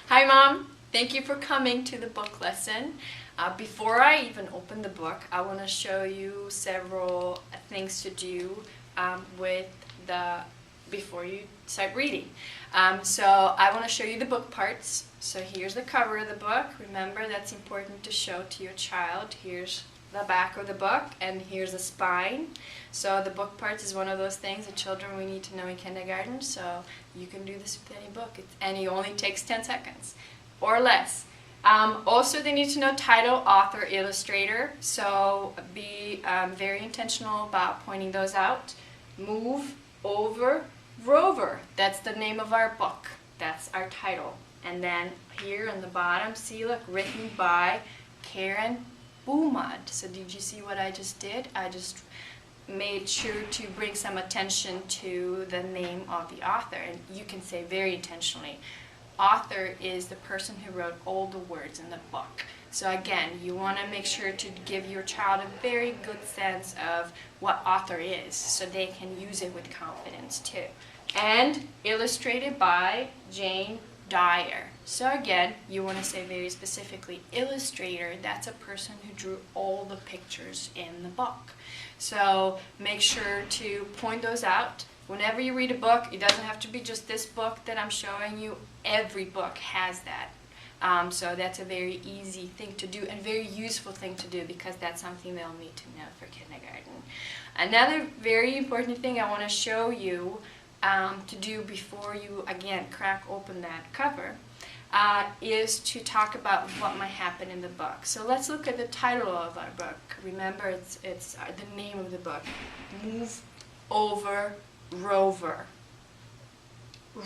Hi Mom, thank you for coming to the book lesson. Before I even open the book, I want to show you several things to do with before you start reading. So I want to show you the book parts. So here's the cover of the book. Remember, that's important to show to your child. Here's the back of the book, and here's the spine. So the book parts is one of those things that children we need to know in kindergarten, so you can do this with any book, and it only takes 10 seconds or less. Also, they need to know title, author, illustrator, so be very intentional about pointing those out. Move, over, rover, that's the name of our book, that's our title. And then here on the bottom, see, look, written by Karen Boumad. So did you see what I just did? I just made sure to bring some attention to the name of the author, and you can say very intentionally, author is the person who wrote all the words in the book. So again, you want to make sure to give your child a very good sense of what author is so they can use it with confidence too. And illustrated by Jane Dyer. So again, you want to say very specifically, illustrator, that's a person who drew all the pictures in the book. So make sure to point those out. Whenever you read a book, it doesn't have to be just this book that I'm showing you. Every book has that. So that's a very easy thing to do and very useful thing to do, because that's something they'll need to know for kindergarten. Another very important thing I want to show you to do before you, again, crack open that cover, is to talk about what might happen in the book. So let's look at the title of our book. Remember, it's the name of the book. Move, over, rover.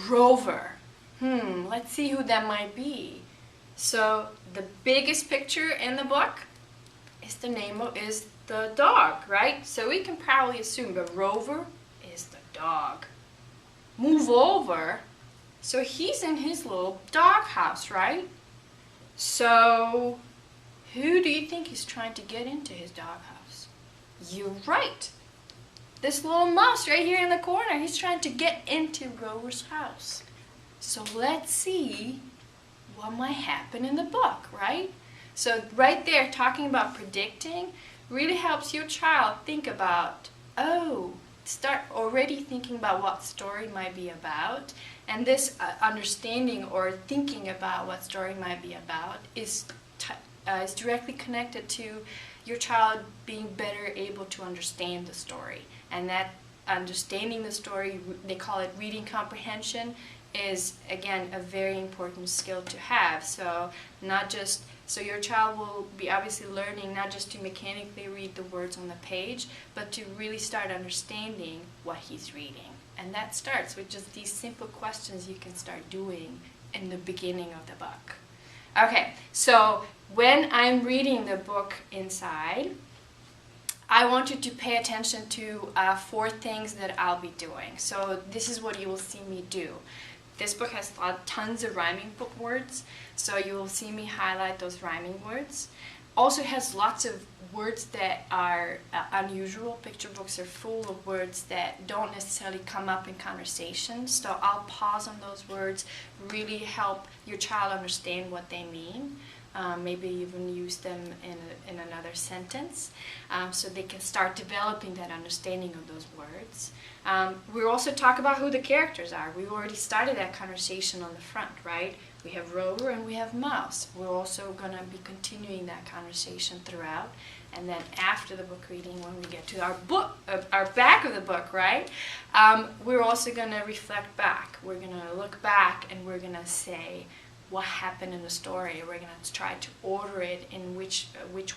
Rover. Let's see who that might be. So the biggest picture in the book is the dog, right? So we can probably assume the rover is the dog. Move over, so he's in his little dog house, right? So who do you think is trying to get into his dog house? You're right. This little mouse right here in the corner, he's trying to get into Rover's house. So let's see what might happen in the book, right? So right there, talking about predicting really helps your child think about, start already thinking about what story might be about, and this understanding or thinking about what story might be about is directly connected to your child being better able to understand the story. And that understanding the story, they call it reading comprehension, is again a very important skill to have. So your child will be obviously learning not just to mechanically read the words on the page, but to really start understanding what he's reading. And that starts with just these simple questions you can start doing in the beginning of the book. Okay, so when I'm reading the book inside, I want you to pay attention to 4 things that I'll be doing. So this is what you will see me do. This book has tons of rhyming words, so you will see me highlight those rhyming words. Also, it has lots of words that are unusual. Picture books are full of words that don't necessarily come up in conversation, so I'll pause on those words, really help your child understand what they mean. Maybe even use them in another sentence, so they can start developing that understanding of those words. We'll also talk about who the characters are. We already started that conversation on the front, right? We have Rover and we have Mouse. We're also going to be continuing that conversation throughout. And then after the book reading, when we get to our back of the book, right? We're also going to reflect back. We're going to look back and we're going to say what happened in the story. We're going to try to order it in which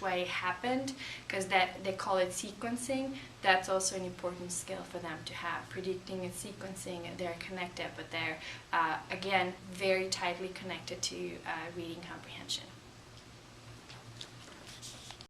way it happened, because they call it sequencing. That's also an important skill for them to have. Predicting and sequencing, they're connected, but they're, again, very tightly connected to reading comprehension.